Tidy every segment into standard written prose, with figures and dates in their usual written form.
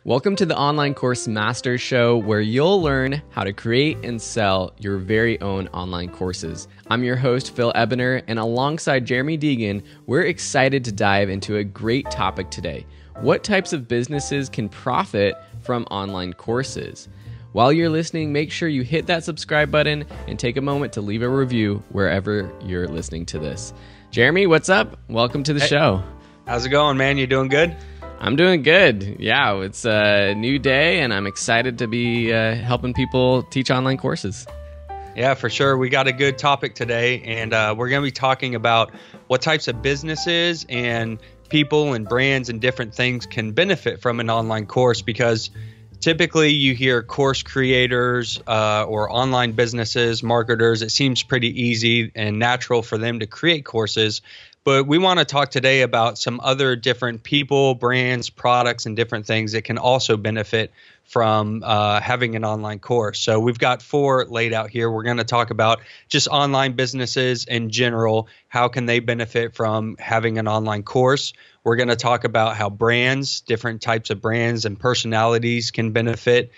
Welcome to the Online Course Master Show, where you'll learn how to create and sell your very own online courses. I'm your host, Phil Ebener, and alongside Jeremy Deegan, we're excited to dive into a great topic today. What types of businesses can profit from online courses? While you're listening, make sure you hit that subscribe button and take a moment to leave a review wherever you're listening to this. Jeremy, what's up? Welcome to the show. How's it going, man? You doing good? I'm doing good. Yeah, it's a new day, and I'm excited to be helping people teach online courses. Yeah, for sure. We got a good topic today, and we're going to be talking about what types of businesses and people and brands and different things can benefit from an online course, because typically you hear course creators or online businesses, marketers. It seems pretty easy and natural for them to create courses. But we want to talk today about some other different people, brands, products, and different things that can also benefit from having an online course. So we've got 4 laid out here. We're going to talk about just online businesses in general. How can they benefit from having an online course? We're going to talk about how brands, different types of brands and personalities can benefit.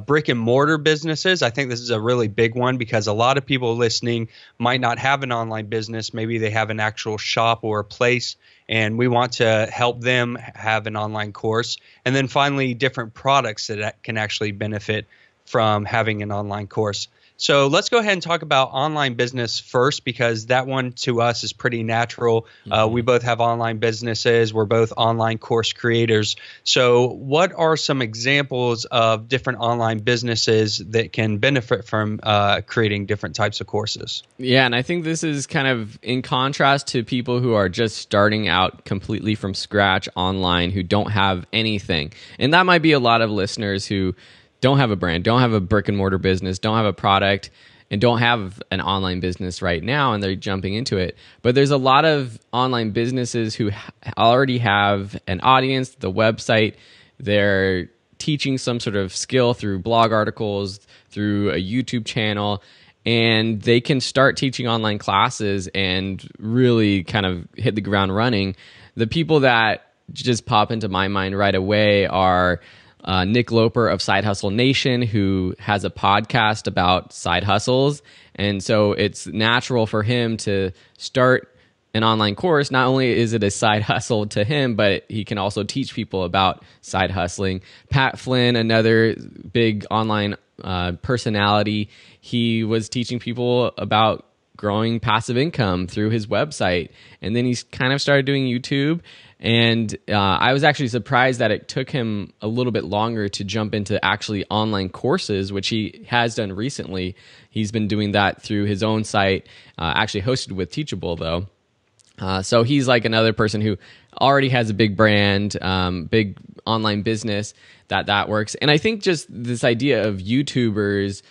Brick-and-mortar businesses. I think this is a really big one because a lot of people listening might not have an online business. Maybe they have an actual shop or a place, and we want to help them have an online course. And then finally, different products that can actually benefit from having an online course. So let's go ahead and talk about online business first, because that one to us is pretty natural. We both have online businesses. We're both online course creators. So what are some examples of different online businesses that can benefit from creating different types of courses? Yeah, and I think this is kind of in contrast to people who are just starting out completely from scratch online, who don't have anything. And that might be a lot of listeners who don't have a brand, don't have a brick and mortar business, don't have a product, and don't have an online business right now, and they're jumping into it. But there's a lot of online businesses who already have an audience, the website, they're teaching some sort of skill through blog articles, through a YouTube channel, and they can start teaching online classes and really kind of hit the ground running. The people that just pop into my mind right away are Nick Loper of Side Hustle Nation, who has a podcast about side hustles. And so it's natural for him to start an online course. Not only is it a side hustle to him, but he can also teach people about side hustling. Pat Flynn, another big online personality, he was teaching people about growing passive income through his website. And then he's kind of started doing YouTube. And I was actually surprised that it took him a little bit longer to jump into actually online courses, which he has done recently. He's been doing that through his own site, actually hosted with Teachable, though. So he's like another person who already has a big brand, big online business that works. And I think just this idea of YouTubers,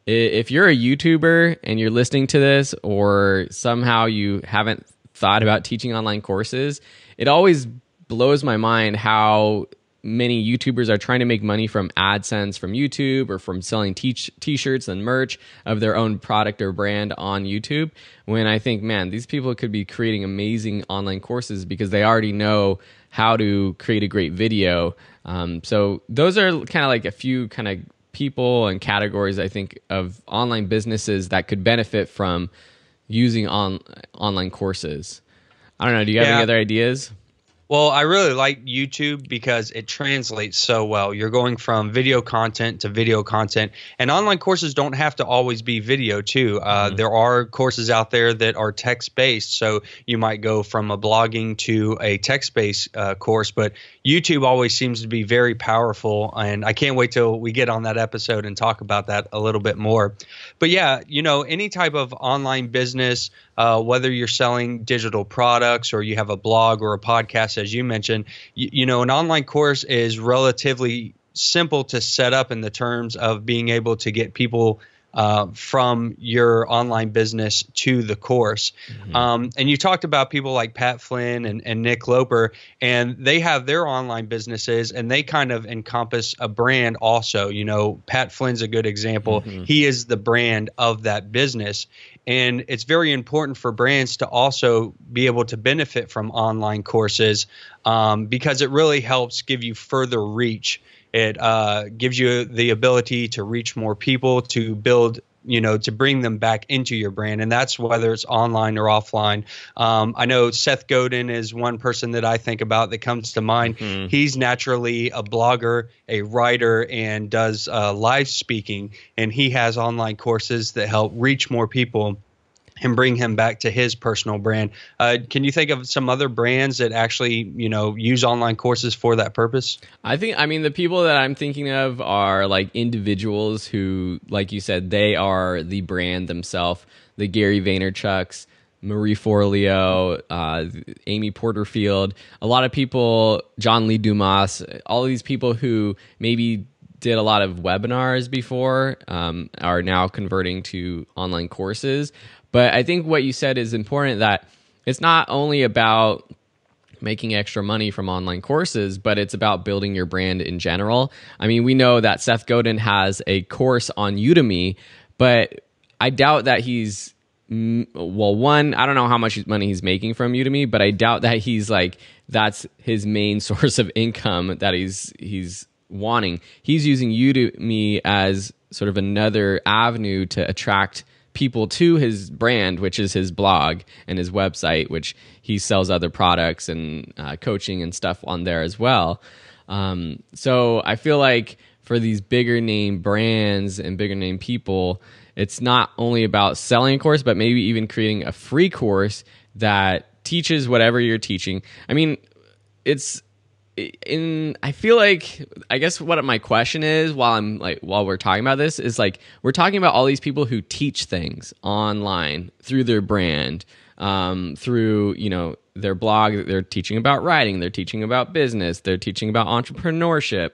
if you're a YouTuber and you're listening to this, or somehow you haven't thought about teaching online courses, it always blows my mind how many YouTubers are trying to make money from AdSense from YouTube, or from selling t-shirts and merch of their own product or brand on YouTube, when I think, man, these people could be creating amazing online courses because they already know how to create a great video. So those are kind of like a few kind of people and categories, I think, of online businesses that could benefit from using online courses. I don't know. Do you have any other ideas? Well, I really like YouTube because it translates so well. You're going from video content to video content, and online courses don't have to always be video too. There are courses out there that are text-based, so you might go from a blogging to a text-based course, but YouTube always seems to be very powerful, and I can't wait till we get on that episode and talk about that a little bit more. But yeah, you know, any type of online business, whether you're selling digital products or you have a blog or a podcast, as you mentioned, you know, an online course is relatively simple to set up in the terms of being able to get people from your online business to the course. And you talked about people like Pat Flynn and Nick Loper, and they have their online businesses, and they kind of encompass a brand also. You know, Pat Flynn's a good example. He is the brand of that business. And it's very important for brands to also be able to benefit from online courses because it really helps give you further reach It gives you the ability to reach more people, to build, to bring them back into your brand. And that's whether it's online or offline. I know Seth Godin is one person that I think about that comes to mind. Mm-hmm. He's naturally a blogger, a writer, and does live speaking. And he has online courses that help reach more people and bring him back to his personal brand. Can you think of some other brands that actually, use online courses for that purpose? The people that I'm thinking of are like individuals who, like you said, they are the brand themselves. The Gary Vaynerchuks, Marie Forleo, Amy Porterfield, a lot of people, John Lee Dumas, all these people who maybe did a lot of webinars before, are now converting to online courses. But I think what you said is important, that it's not only about making extra money from online courses, but it's about building your brand in general. I mean, we know that Seth Godin has a course on Udemy, but I doubt that he's, one, I don't know how much money he's making from Udemy, but I doubt that that's his main source of income that he's wanting. He's using Udemy as sort of another avenue to attract people to his brand, which is his blog and his website, which he sells other products and coaching and stuff on there as well. So I feel like for these bigger name brands and bigger name people, it's not only about selling a course, but maybe even creating a free course that teaches whatever you're teaching. I mean, I feel like, I guess what my question is while we're talking about this is, like, we're talking about all these people who teach things online through their brand, through, their blog. They're teaching about writing, they're teaching about business, they're teaching about entrepreneurship,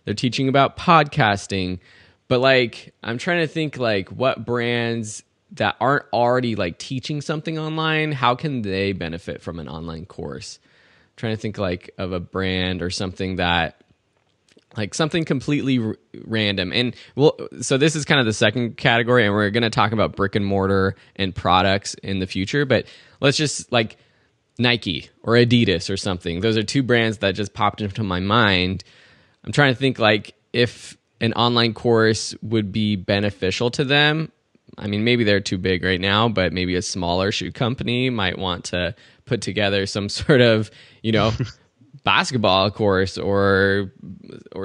they're teaching about podcasting. But like, I'm trying to think like what brands that aren't already like teaching something online, how can they benefit from an online course? Trying to think like of a brand or something that, like, something completely random. And so this is kind of the second category, and we're going to talk about brick and mortar and products in the future, but let's just like Nike or Adidas or something. Those are two brands that just popped into my mind. I'm trying to think like if an online course would be beneficial to them. I mean, maybe they're too big right now, but maybe a smaller shoe company might want to put together some sort of, basketball course or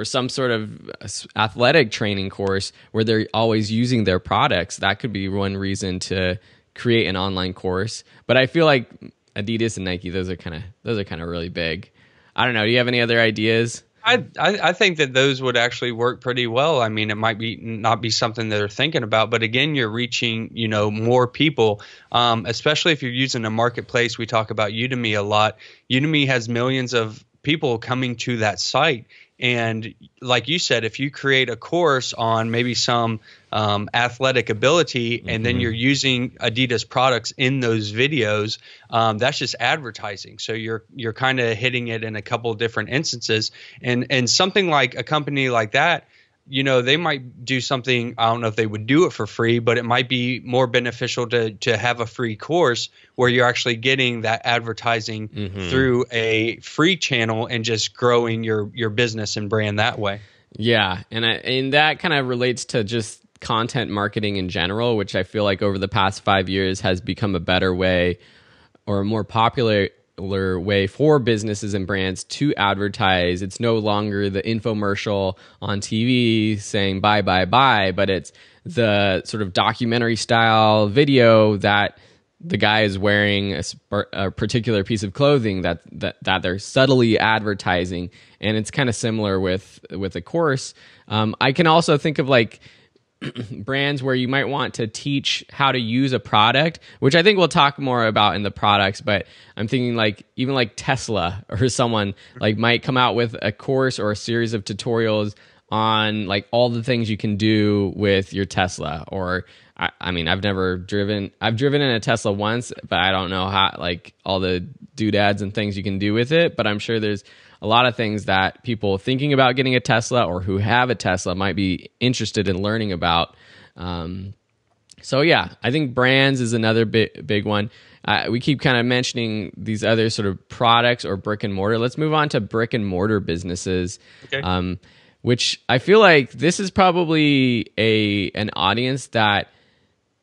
some sort of athletic training course where they're always using their products. That could be one reason to create an online course. But I feel like Adidas and Nike, those are kind of really big. I don't know. Do you have any other ideas? I think that those would actually work pretty well. I mean, it might not be something that they're thinking about, but again, you're reaching, more people, especially if you're using a marketplace. We talk about Udemy a lot. Udemy has millions of people coming to that site. And like you said, if you create a course on maybe some athletic ability, and then you're using Adidas products in those videos, that's just advertising. So you're kind of hitting it in a couple of different instances. And something like a company like that, they might do something. I don't know if they would do it for free, but it might be more beneficial to have a free course where you're actually getting that advertising through a free channel and just growing your business and brand that way. Yeah, and that kind of relates to just content marketing in general, which I feel like over the past 5 years has become a better way or a more popular way for businesses and brands to advertise. It's no longer the infomercial on TV saying buy, but it's the sort of documentary style video that the guy is wearing a particular piece of clothing that they're subtly advertising. And it's kind of similar with a course. I can also think of like brands where you might want to teach how to use a product, which I think we'll talk more about in the products, but I'm thinking like even like Tesla or someone like might come out with a course or a series of tutorials on like all the things you can do with your Tesla. Or I mean, I've driven in a Tesla once, but I don't know how, like, all the doodads and things you can do with it, but I'm sure there's a lot of things that people thinking about getting a Tesla or who have a Tesla might be interested in learning about. So yeah, I think brands is another big one. We keep kind of mentioning these other sort of products or brick and mortar. Let's move on to brick and mortar businesses. Okay. which I feel like this is probably an audience that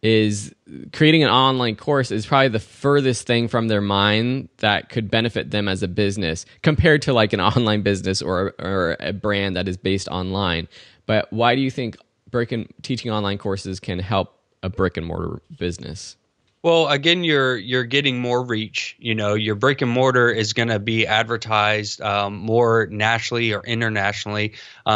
is creating an online course is probably the furthest thing from their mind that could benefit them as a business compared to like an online business or a brand that is based online. But why do you think teaching online courses can help a brick and mortar business? Well, again, you're getting more reach. Your brick and mortar is going to be advertised more nationally or internationally,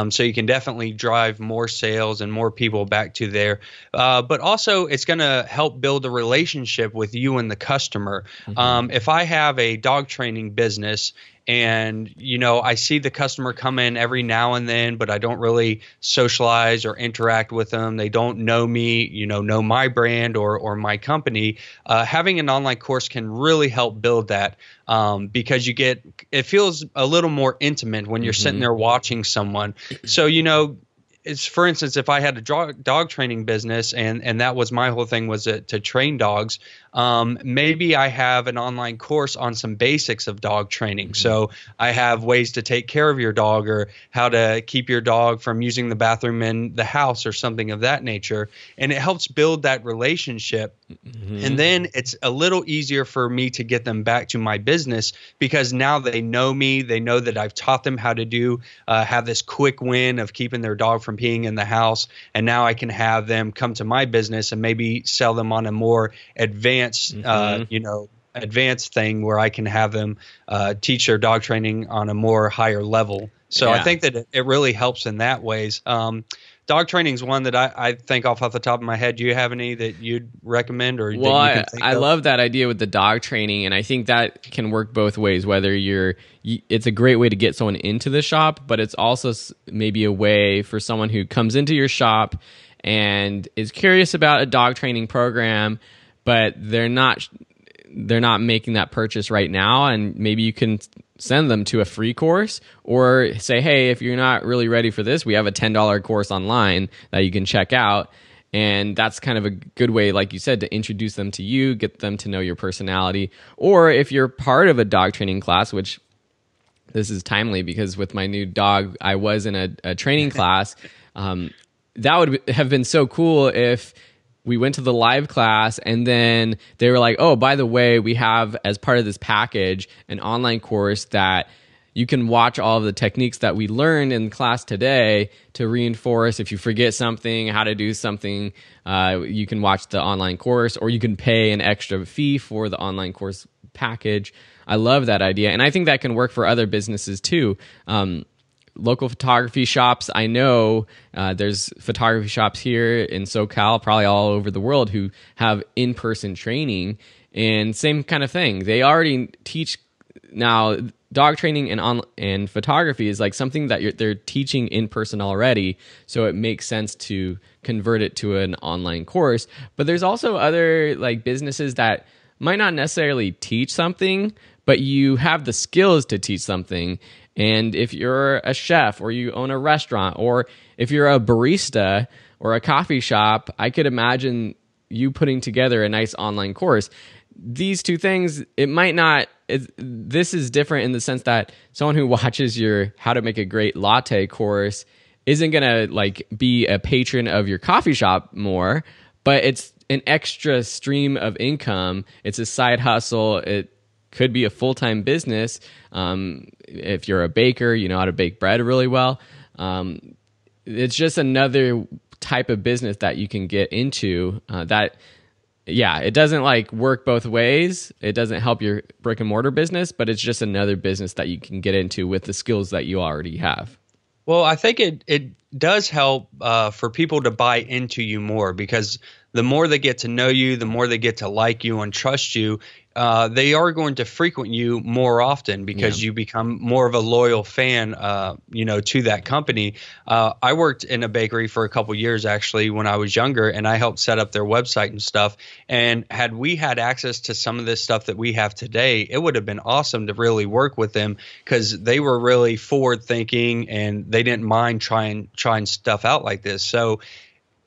so you can definitely drive more sales and more people back to there. But also, it's going to help build a relationship with you and the customer. If I have a dog training business, and, I see the customer come in every now and then, but I don't really socialize or interact with them. They don't know me, know my brand or my company. Having an online course can really help build that because it feels a little more intimate when you're sitting there watching someone. So, it's, for instance, if I had a dog training business and that was my whole thing was to train dogs, maybe I have an online course on some basics of dog training. So I have ways to take care of your dog or how to keep your dog from using the bathroom in the house or something of that nature. And it helps build that relationship. And then it's a little easier for me to get them back to my business because now they know me. They know that I've taught them how to have this quick win of keeping their dog from peeing in the house. And now I can have them come to my business and maybe sell them on a more advanced, advanced thing where I can have them teach their dog training on a more higher level. So I think that it really helps in that ways. Dog training is one that I think off the top of my head. Do you have any that you'd recommend or that you can think I of? love that idea with the dog training, and I think that can work both ways. Whether it's a great way to get someone into the shop, but it's also maybe a way for someone who comes into your shop and is curious about a dog training program, but they're not making that purchase right now, and maybe you can send them to a free course or say, hey, if you're not really ready for this, we have a $10 course online that you can check out. And that's kind of a good way, like you said, to introduce them to you, get them to know your personality. Or if you're part of a dog training class, which this is timely because with my new dog, I was in a training class. That would have been so cool if we went to the live class and then they were like, oh, by the way, we have as part of this package an online course that you can watch all of the techniques that we learned in class today to reinforce if you forget something, how to do something. You can watch the online course or you can pay an extra fee for the online course package. I love that idea. And I think that can work for other businesses too. Local photography shops. I know there's photography shops here in SoCal, probably all over the world, who have in-person training, and same kind of thing. They already teach now. Dog training and photography is like something that they're teaching in person already, so it makes sense to convert it to an online course. But there's also other like businesses that might not necessarily teach something, but you have the skills to teach something. And if you're a chef or you own a restaurant or if you're a barista or a coffee shop, I could imagine you putting together a nice online course. These two things, this is different in the sense that someone who watches your How to Make a Great Latte course isn't going to like be a patron of your coffee shop more, but it's an extra stream of income. It's a side hustle. It could be a full-time business. If you're a baker, you know how to bake bread really well. It's just another type of business that you can get into it doesn't like work both ways. It doesn't help your brick and mortar business, but it's just another business that you can get into with the skills that you already have. Well, I think it does help for people to buy into you more because the more they get to know you, the more they get to like you and trust you, they are going to frequent you more often because you become more of a loyal fan, to that company. I worked in a bakery for a couple years actually when I was younger, and I helped set up their website and stuff. And had we had access to some of this stuff that we have today, it would have been awesome to really work with them because they were really forward thinking and they didn't mind trying stuff out like this. So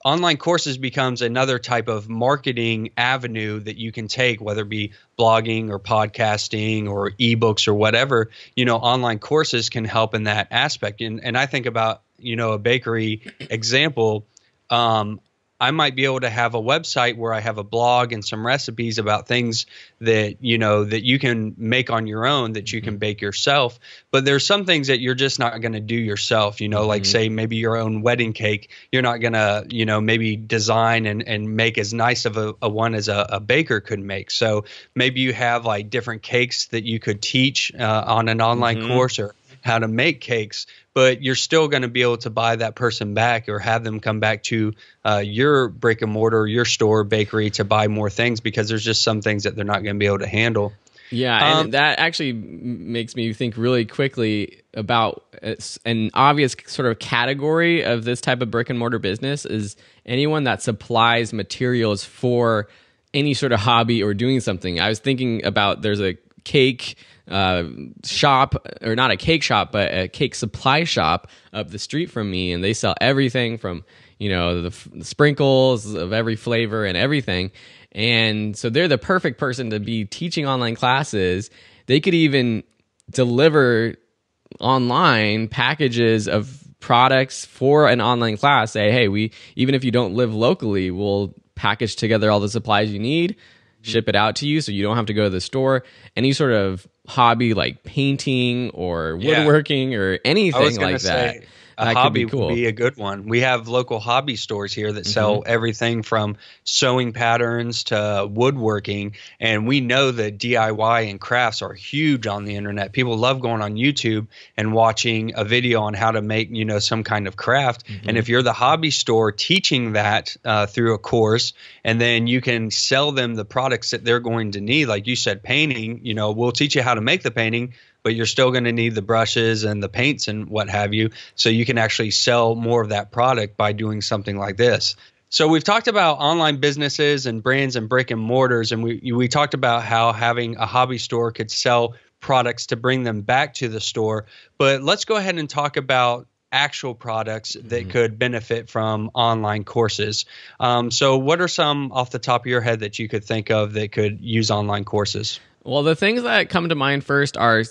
online courses becomes another type of marketing avenue that you can take, whether it be blogging or podcasting or ebooks or whatever. Online courses can help in that aspect. And I think about a bakery example, I might be able to have a website where I have a blog and some recipes about things that, that you can make on your own, that you can bake yourself. But there's some things that you're just not going to do yourself, like say maybe your own wedding cake. You're not going to, maybe design and make as nice of a one as a baker could make. So maybe you have like different cakes that you could teach on an online course, or how to make cakes, but you're still going to be able to buy that person back or have them come back to your brick and mortar, your store, bakery to buy more things, because there's just some things that they're not going to be able to handle. Yeah, and that actually makes me think really quickly about an obvious sort of category of this type of brick and mortar business is anyone that supplies materials for any sort of hobby or doing something. I was thinking about there's a cake shop, or not a cake shop, but a cake supply shop up the street from me, and they sell everything from the sprinkles of every flavor and everything. And so they're the perfect person to be teaching online classes. They could even deliver online packages of products for an online class. Say, hey, even if you don't live locally, we'll package together all the supplies you need, ship it out to you so you don't have to go to the store. Any sort of hobby like painting or woodworking or anything like that. A hobby would be a good one. We have local hobby stores here that sell everything from sewing patterns to woodworking. And we know that DIY and crafts are huge on the internet. People love going on YouTube and watching a video on how to make, some kind of craft. And if you're the hobby store teaching that through a course, and then you can sell them the products that they're going to need, like you said, painting, we'll teach you how to make the painting, but you're still going to need the brushes and the paints and what have you. So you can actually sell more of that product by doing something like this. So we've talked about online businesses and brands and brick and mortars, and we talked about how having a hobby store could sell products to bring them back to the store. But let's go ahead and talk about actual products that could benefit from online courses. So what are some off the top of your head that you could think of that could use online courses? Well, the things that come to mind first are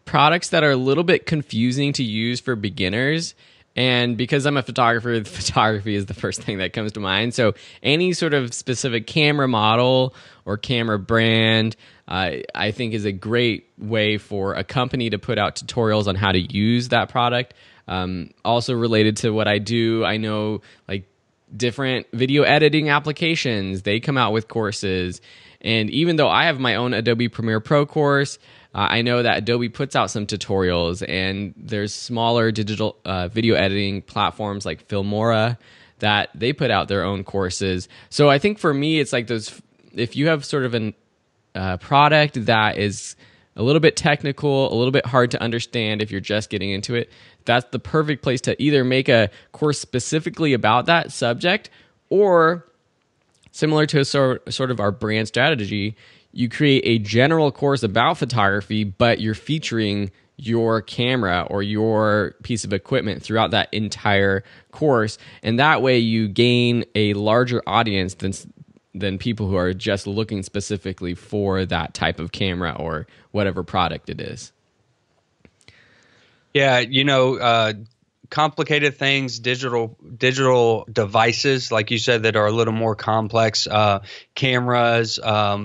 products that are a little bit confusing to use for beginners. And because I'm a photographer, photography is the first thing that comes to mind. So any sort of specific camera model or camera brand, I think is a great way for a company to put out tutorials on how to use that product. Also related to what I do, I know like different video editing applications, they come out with courses. And even though I have my own Adobe Premiere Pro course, I know that Adobe puts out some tutorials, and there's smaller digital video editing platforms like Filmora that they put out their own courses. So I think for me, it's like those, if you have sort of a product that is a little bit technical, a little bit hard to understand if you're just getting into it, that's the perfect place to either make a course specifically about that subject, or similar to sort of our brand strategy, you create a general course about photography, but you're featuring your camera or your piece of equipment throughout that entire course. And that way you gain a larger audience than people who are just looking specifically for that type of camera or whatever product it is. Yeah, complicated things, digital devices, like you said, that are a little more complex. Cameras,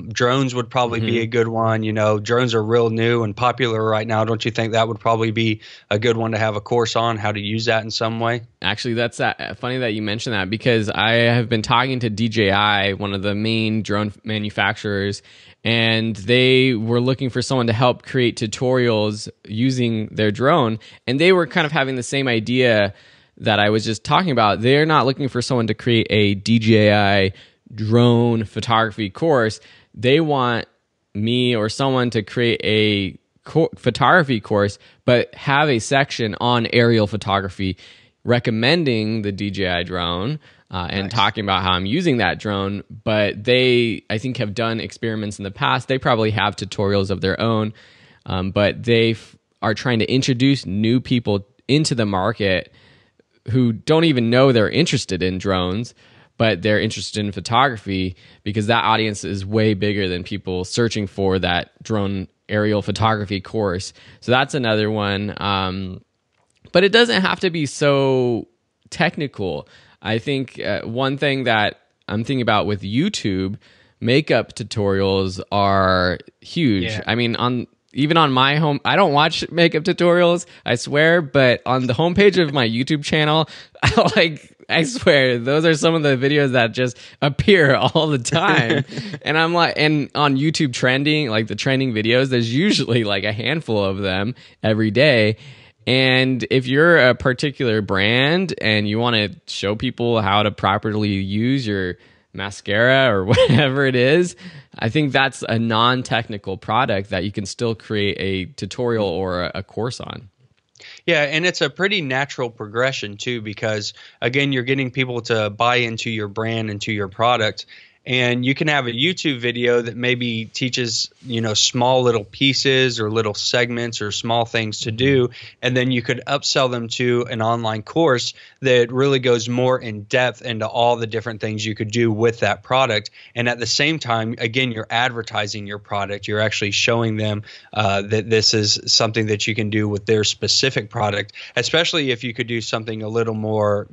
drones would probably be a good one. Drones are real new and popular right now. Don't you think that would probably be a good one to have a course on how to use that in some way? Actually, that's funny that you mentioned that, because I have been talking to DJI, one of the main drone manufacturers, and they were looking for someone to help create tutorials using their drone. And they were kind of having the same idea that I was just talking about. They're not looking for someone to create a DJI drone photography course. They want me or someone to create a photography course, but have a section on aerial photography, recommending the DJI drone, and talking about how I'm using that drone. But they, I think, have done experiments in the past. They probably have tutorials of their own, but they are trying to introduce new people into the market who don't even know they're interested in drones, but they're interested in photography, because that audience is way bigger than people searching for that drone aerial photography course. So that's another one. But it doesn't have to be so technical. I think one thing that I'm thinking about with YouTube, makeup tutorials are huge. Yeah. I mean, even on my home, I don't watch makeup tutorials, I swear, but on the homepage of my YouTube channel, I swear, those are some of the videos that just appear all the time. And I'm like, and on YouTube trending, like the trending videos, there's usually like a handful of them every day. And if you're a particular brand and you want to show people how to properly use your mascara or whatever it is, I think that's a non-technical product that you can still create a tutorial or a course on. Yeah, and it's a pretty natural progression too, because again, you're getting people to buy into your brand, into your product. And you can have a YouTube video that maybe teaches, small little pieces or little segments or small things to do. And then you could upsell them to an online course that really goes more in depth into all the different things you could do with that product. And at the same time, again, you're advertising your product. You're actually showing them that this is something that you can do with their specific product, especially if you could do something a little more,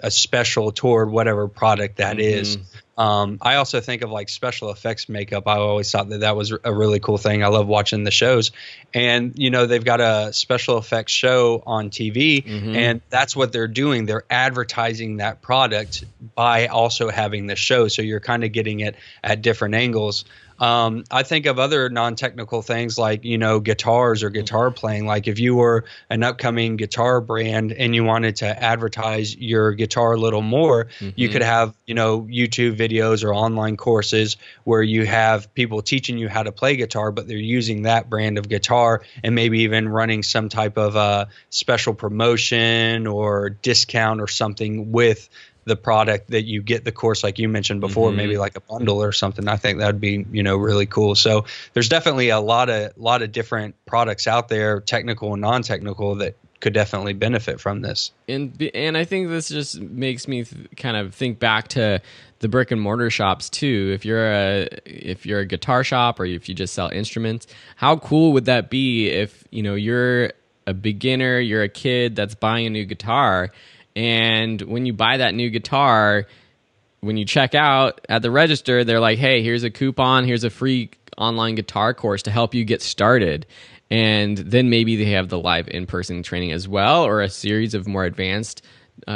a special toward whatever product that is. I also think of like special effects makeup. I always thought that was a really cool thing. I love watching the shows, and they've got a special effects show on TV, and that's what they're doing. They're advertising that product by also having the show. So you're kind of getting it at different angles. I think of other non-technical things like, guitars or guitar playing. Like if you were an upcoming guitar brand and you wanted to advertise your guitar a little more, you could have, YouTube videos or online courses where you have people teaching you how to play guitar, but they're using that brand of guitar and maybe even running some type of special promotion or discount or something with the product that you get the course, like you mentioned before, maybe like a bundle or something. I think that would be, really cool. So there's definitely a lot of different products out there, technical and non-technical, that could definitely benefit from this. And I think this just makes me kind of think back to the brick and mortar shops too. If you're a guitar shop or if you just sell instruments, how cool would that be if, you're a beginner, you're a kid that's buying a new guitar, and when you buy that new guitar, when you check out at the register, they're like, hey, here's a coupon, here's a free online guitar course to help you get started. And then maybe they have the live in-person training as well, or a series of more advanced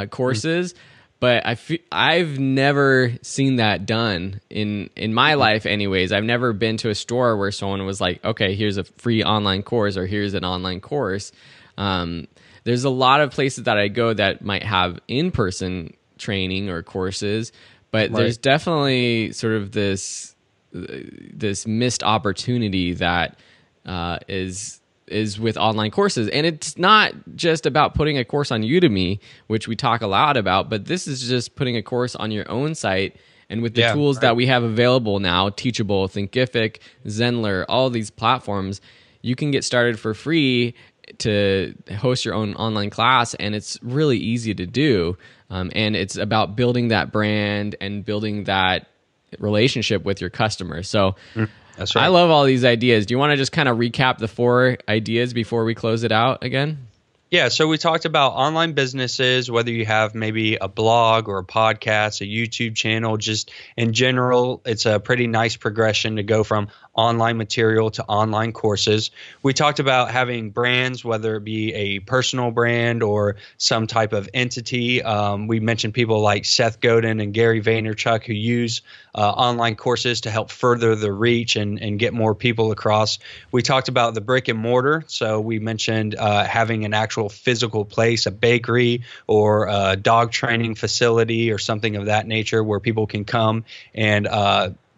courses. But I've never seen that done in my life anyways. I've never been to a store where someone was like, okay, here's a free online course, or here's an online course. There's a lot of places that I go that might have in-person training or courses, but there's definitely sort of this missed opportunity that is with online courses. And it's not just about putting a course on Udemy, which we talk a lot about, but this is just putting a course on your own site. And with the tools that we have available now, Teachable, Thinkific, Zenler, all these platforms, you can get started for free to host your own online class, and it's really easy to do. And it's about building that brand and building that relationship with your customers. So that's right. I love all these ideas. Do you want to just kind of recap the 4 ideas before we close it out again? Yeah, so we talked about online businesses, whether you have maybe a blog or a podcast, a YouTube channel, just in general, it's a pretty nice progression to go from online material to online courses. We talked about having brands, whether it be a personal brand or some type of entity. We mentioned people like Seth Godin and Gary Vaynerchuk who use online courses to help further the reach and get more people across. We talked about the brick and mortar. So we mentioned having an actual physical place, a bakery or a dog training facility or something of that nature where people can come and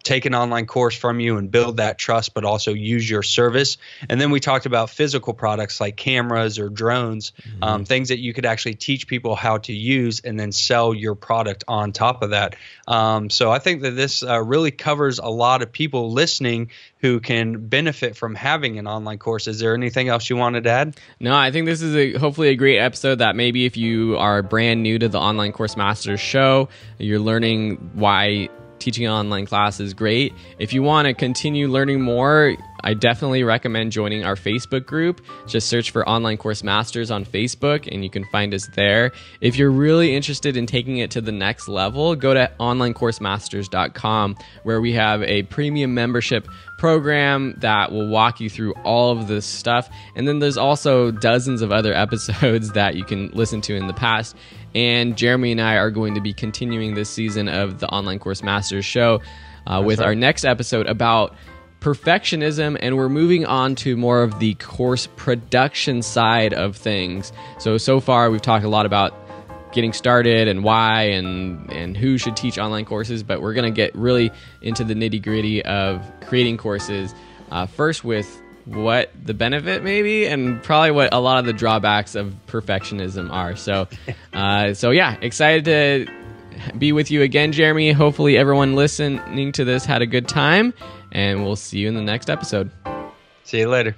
take an online course from you and build that trust, but also use your service. And then we talked about physical products like cameras or drones, things that you could actually teach people how to use and then sell your product on top of that. So I think that this really covers a lot of people listening who can benefit from having an online course. Is there anything else you wanted to add? No, I think this is hopefully a great episode that maybe if you are brand new to the Online Course Masters show, you're learning why teaching an online class is great. If you want to continue learning more, I definitely recommend joining our Facebook group. Just search for Online Course Masters on Facebook and you can find us there. If you're really interested in taking it to the next level, go to onlinecoursemasters.com, where we have a premium membership program that will walk you through all of this stuff. And then there's also dozens of other episodes that you can listen to in the past. And Jeremy and I are going to be continuing this season of the Online Course Masters show with our next episode about perfectionism, and we're moving on to more of the course production side of things. So far we've talked a lot about getting started and why and who should teach online courses, but we're going to get really into the nitty-gritty of creating courses, first with what the benefit maybe and probably what a lot of the drawbacks of perfectionism are. So yeah, excited to be with you again, Jeremy. Hopefully everyone listening to this had a good time, and we'll see you in the next episode. See you later.